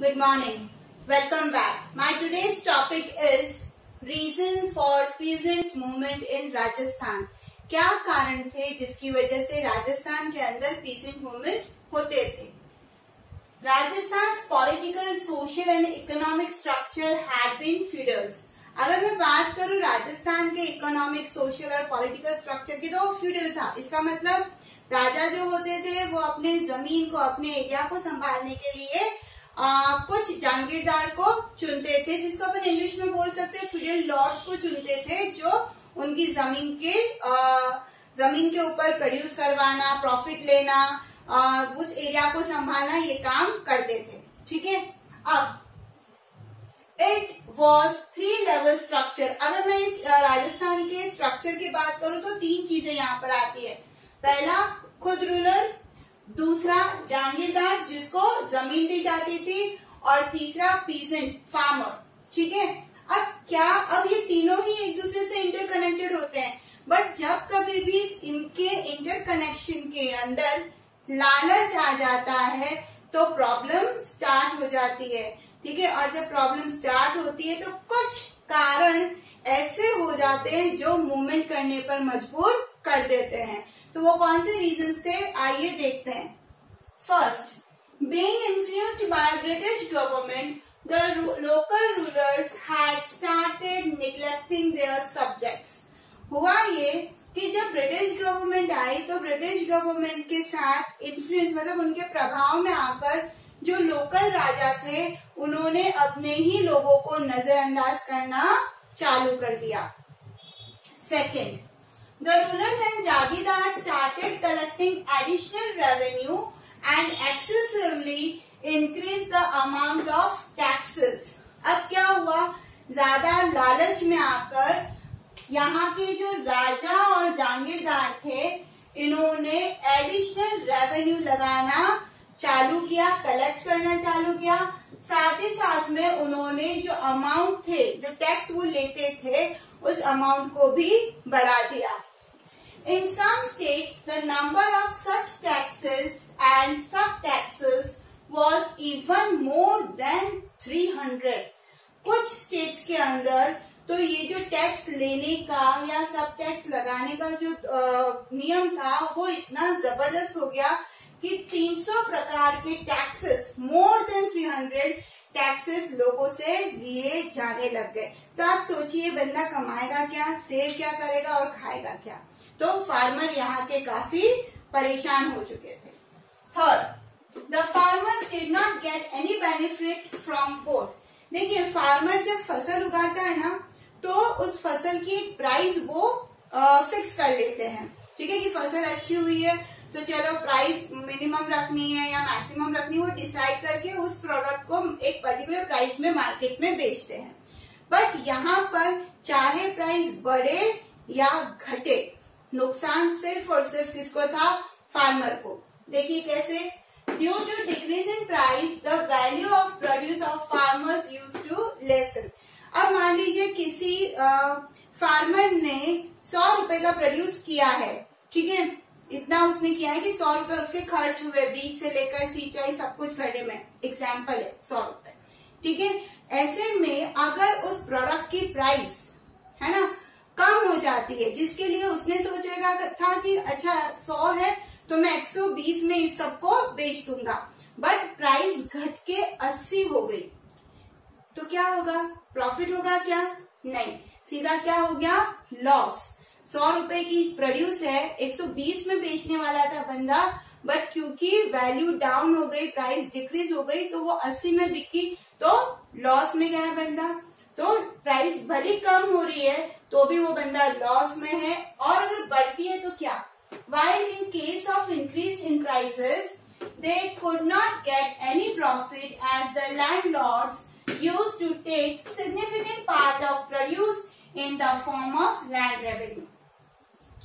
Good morning. Welcome back. My today's topic is reason for peasants movement in Rajasthan. क्या कारण थे जिसकी वजह से राजस्थान के अंदर पीसेंट मूवमेंट होते थे? Rajasthan's political, social and economic structure had been feudals. अगर मैं बात करूं राजस्थान के इकोनॉमिक, सोशल और पॉलिटिकल स्ट्रक्चर की, तो वो फ्यूडल था। इसका मतलब राजा जो होते थे वो अपने जमीन को, अपने एरिया को संभालने के लिए कुछ जागीरदार को चुनते थे, जिसको अपन इंग्लिश में बोल सकते हैं फ्यूडल लॉर्ड्स को चुनते थे, जो उनकी जमीन के ऊपर प्रोड्यूस करवाना, प्रॉफिट लेना, उस एरिया को संभालना, ये काम करते थे। ठीक है। अब इट वॉज 3 लेवल स्ट्रक्चर। अगर मैं इस राजस्थान के स्ट्रक्चर की बात करूं तो 3 चीजें यहाँ पर आती है। पहला खुद रूलर, दूसरा जागीरदार जिसको जमीन दी जाती थी, और तीसरा पीसेंट फार्मर। ठीक है। अब ये तीनों ही एक दूसरे से इंटरकनेक्टेड होते हैं, बट जब कभी भी इनके इंटरकनेक्शन के अंदर लालच आ जाता है तो प्रॉब्लम स्टार्ट हो जाती है। ठीक है। और जब प्रॉब्लम स्टार्ट होती है तो कुछ कारण ऐसे हो जाते हैं जो मूवमेंट करने पर मजबूर कर देते हैं। तो वो कौन से रीजंस थे, आइए देखते हैं। First, being influenced by British government, the local rulers had started neglecting their subjects. हुआ ये कि जब ब्रिटिश गवर्नमेंट आई तो ब्रिटिश गवर्नमेंट के साथ इन्फ्लुएंस, मतलब उनके प्रभाव में आकर जो लोकल राजा थे उन्होंने अपने ही लोगों को नजरअंदाज करना चालू कर दिया। Second, the rulers and jagirdars started collecting additional revenue and excessively increased the amount of taxes. अब क्या हुआ, ज्यादा लालच में आकर यहाँ के जो राजा और जागीरदार थे, इन्होंने एडिशनल रेवेन्यू लगाना चालू किया, कलेक्ट करना चालू किया। साथ ही साथ में उन्होंने जो अमाउंट थे, जो टैक्स वो लेते थे, उस अमाउंट को भी बढ़ा दिया। In some states, the number of such taxes and sub-taxes was even more than 300. कुछ स्टेट्स के अंदर तो ये जो टैक्स लेने का या सब टैक्स लगाने का जो नियम था वो इतना जबरदस्त हो गया कि 300 प्रकार के टैक्सेस, मोर देन 300 टैक्सेस लोगों से लिए जाने लग गए। तो आप सोचिए, बंदा कमाएगा क्या, सेव क्या करेगा और खाएगा क्या? तो फार्मर यहाँ के काफी परेशान हो चुके थे। Third, the farmers did not get any benefit from both. देखिए, फार्मर जब फसल उगाता है ना, तो उस फसल की एक प्राइस वो फिक्स कर लेते हैं। ठीक है, कि फसल अच्छी हुई है तो चलो प्राइस मिनिमम रखनी है या मैक्सिमम रखनी है, वो डिसाइड करके उस प्रोडक्ट को एक पर्टिकुलर प्राइस में मार्केट में बेचते हैं। बट यहाँ पर चाहे प्राइस बढ़े या घटे, नुकसान सिर्फ और सिर्फ किसको था, फार्मर को। देखिए कैसे, due to decrease in price the value of produce of farmers used to lessen. अब मान लीजिए किसी फार्मर ने 100 रुपए का प्रोड्यूस किया है। ठीक है, इतना उसने किया है कि 100 रुपए उसके खर्च हुए, बीज से लेकर सिंचाई सब कुछ करने में। एग्जाम्पल है 100 रुपए। ठीक है, ऐसे में अगर उस प्रोडक्ट की प्राइस है ना कम हो जाती है, जिसके लिए उसने सोचेगा था कि अच्छा 100 है तो मैं 120 में इस सबको बेच दूंगा, बट प्राइस घट के 80 हो गई, तो क्या होगा, प्रॉफिट होगा क्या? नहीं, सीधा क्या हो गया, लॉस। 100 रुपए की प्रोड्यूस है, 120 में बेचने वाला था बंदा, बट क्योंकि वैल्यू डाउन हो गई, प्राइस डिक्रीज हो गई, तो वो 80 में बिकी, तो लॉस में गया बंदा। तो प्राइस भले कम हो रही है तो भी वो बंदा लॉस में है, और अगर बढ़ती है तो क्या, while in case of increase in prices they could not get any profit as the landlords used to take significant part of produce in the form of land revenue.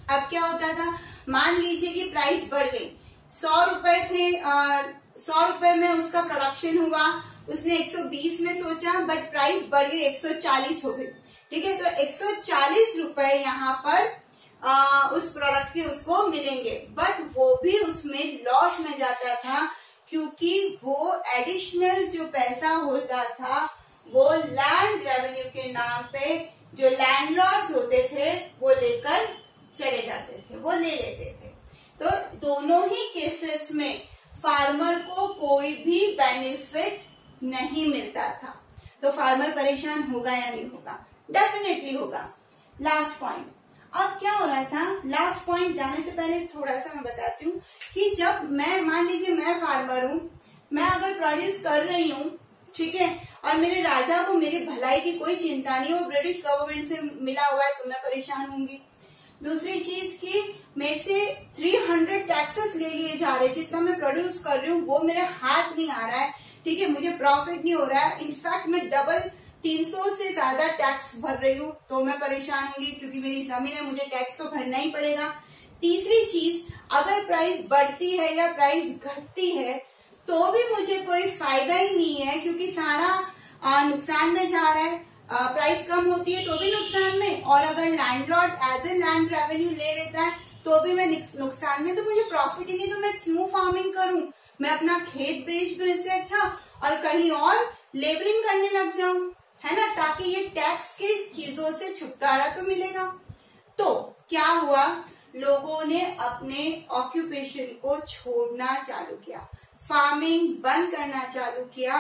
अब क्या होता था, मान लीजिए कि प्राइस बढ़ गई, 100 रुपए थे, 100 रुपए में उसका प्रोडक्शन हुआ, उसने 120 में सोचा, बट प्राइस बढ़ गई 140 हो गई। ठीक है, तो 140 रुपए यहाँ पर उस प्रोडक्ट के उसको मिलेंगे, बट वो भी उसमें लॉस में जाता था, क्योंकि वो एडिशनल जो पैसा होता था वो लैंड रेवेन्यू के नाम पे जो लैंडलॉर्ड्स होते थे वो लेकर चले जाते थे, वो ले लेते थे। तो दोनों ही केसेस में फार्मर को कोई भी बेनिफिट नहीं मिलता था। तो फार्मर परेशान होगा या नहीं होगा? डेफिनेटली होगा। लास्ट पॉइंट, अब क्या हो रहा था, लास्ट पॉइंट जाने से पहले थोड़ा सा मैं बताती हूँ कि जब मैं, मान लीजिए मैं फार्मर हूँ, मैं अगर प्रोड्यूस कर रही हूँ, ठीक है, और मेरे राजा को मेरी भलाई की कोई चिंता नहीं, वो ब्रिटिश गवर्नमेंट से मिला हुआ है, तो मैं परेशान होंगी। दूसरी चीज की मेरे से 300 टैक्सेस ले लिए जा रहे, जितना मैं प्रोड्यूस कर रही हूँ वो मेरे हाथ नहीं आ रहा है, ठीक है, मुझे प्रॉफिट नहीं हो रहा है, इनफैक्ट मैं डबल 300 से ज्यादा टैक्स भर रही हूँ, तो मैं परेशान होंगी क्योंकि मेरी जमीन है, मुझे टैक्स तो भरना ही पड़ेगा। तीसरी चीज, अगर प्राइस बढ़ती है या प्राइस घटती है तो भी मुझे कोई फायदा ही नहीं है, क्योंकि सारा नुकसान में जा रहा है। प्राइस कम होती है तो भी नुकसान में, और अगर landlord as a land revenue ले लेता है तो भी मैं नुकसान में, तो मुझे प्रॉफिट ही नहीं, तो मैं क्यों फार्मिंग करूं? मैं अपना खेत बेच दूं इससे अच्छा, और कहीं और लेबरिंग करने लग जाऊं, है ना, ताकि ये टैक्स की चीजों से छुटकारा तो मिलेगा। तो क्या हुआ, लोगों ने अपने ऑक्यूपेशन को छोड़ना चालू किया, फार्मिंग बंद करना चालू किया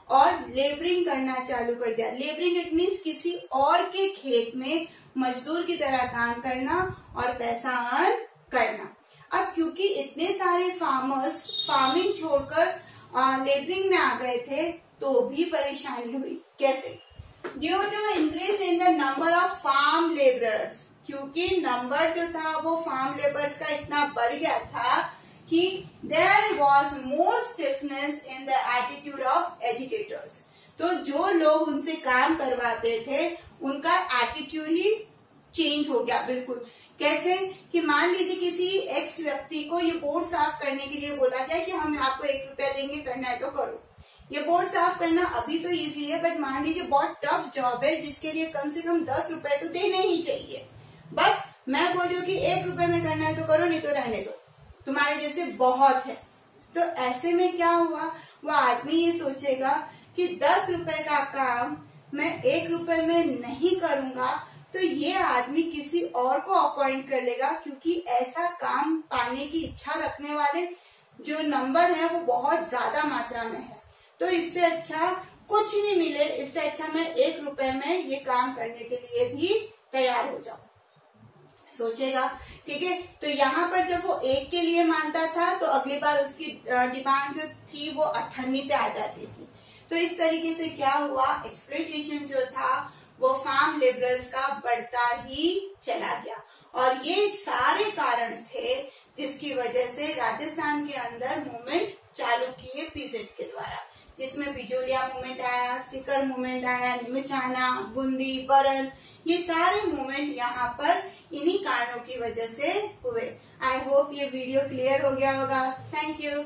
और लेबरिंग करना चालू कर दिया। लेबरिंग इट मीन्स किसी और के खेत में मजदूर की तरह काम करना और पैसा अर्न करना। अब क्योंकि इतने सारे फार्मर्स फार्मिंग छोड़कर लेबरिंग में आ गए थे तो भी परेशानी हुई। कैसे? Due to increase in the number of farm labourers, क्योंकि नंबर जो था वो फार्म लेबर्स का इतना बढ़ गया था कि there was more stiffness in the attitude of agitators। तो जो लोग उनसे काम करवाते थे उनका एटीट्यूड ही चेंज हो गया बिल्कुल। कैसे कि मान लीजिए किसी एक्स व्यक्ति को ये बोर्ड साफ करने के लिए बोला जाए कि हम आपको 1 रुपया देंगे, करना है तो करो। ये बोर्ड साफ करना अभी तो इजी है, बट मान लीजिए बहुत टफ जॉब है जिसके लिए कम से कम 10 रुपए तो देने ही चाहिए, बट मैं बोल रही हूँ कि 1 रुपए में करना है तो करो, नहीं तो रहने दो, तुम्हारे जैसे बहुत है। तो ऐसे में क्या हुआ, वो आदमी ये सोचेगा कि 10 रुपए का काम मैं 1 रुपए में नहीं करूंगा, तो ये आदमी किसी और को अपॉइंट कर लेगा, क्योंकि ऐसा काम पाने की इच्छा रखने वाले जो नंबर है वो बहुत ज्यादा मात्रा में है। तो इससे अच्छा कुछ नहीं मिले, इससे अच्छा मैं 1 रुपए में ये काम करने के लिए भी तैयार हो जाऊं, सोचेगा, ठीक है। तो यहाँ पर जब वो 1 के लिए मानता था तो अगली बार उसकी डिमांड जो थी वो 98 पे आ जाती थी। तो इस तरीके से क्या हुआ, एक्सप्लॉयटेशन जो था वो फार्म लेबरर्स का बढ़ता ही चला गया। और ये सारे कारण थे जिसकी वजह से राजस्थान के अंदर मूवमेंट चालू किए पीजेड के द्वारा, जिसमें बिजोलिया मूवमेंट आया, सीकर मूवमेंट आया, निमचाना, बूंदी, बरन, ये सारे मूवमेंट यहाँ पर इन्हीं कारणों की वजह से हुए। आई होप ये वीडियो क्लियर हो गया होगा। Thank you.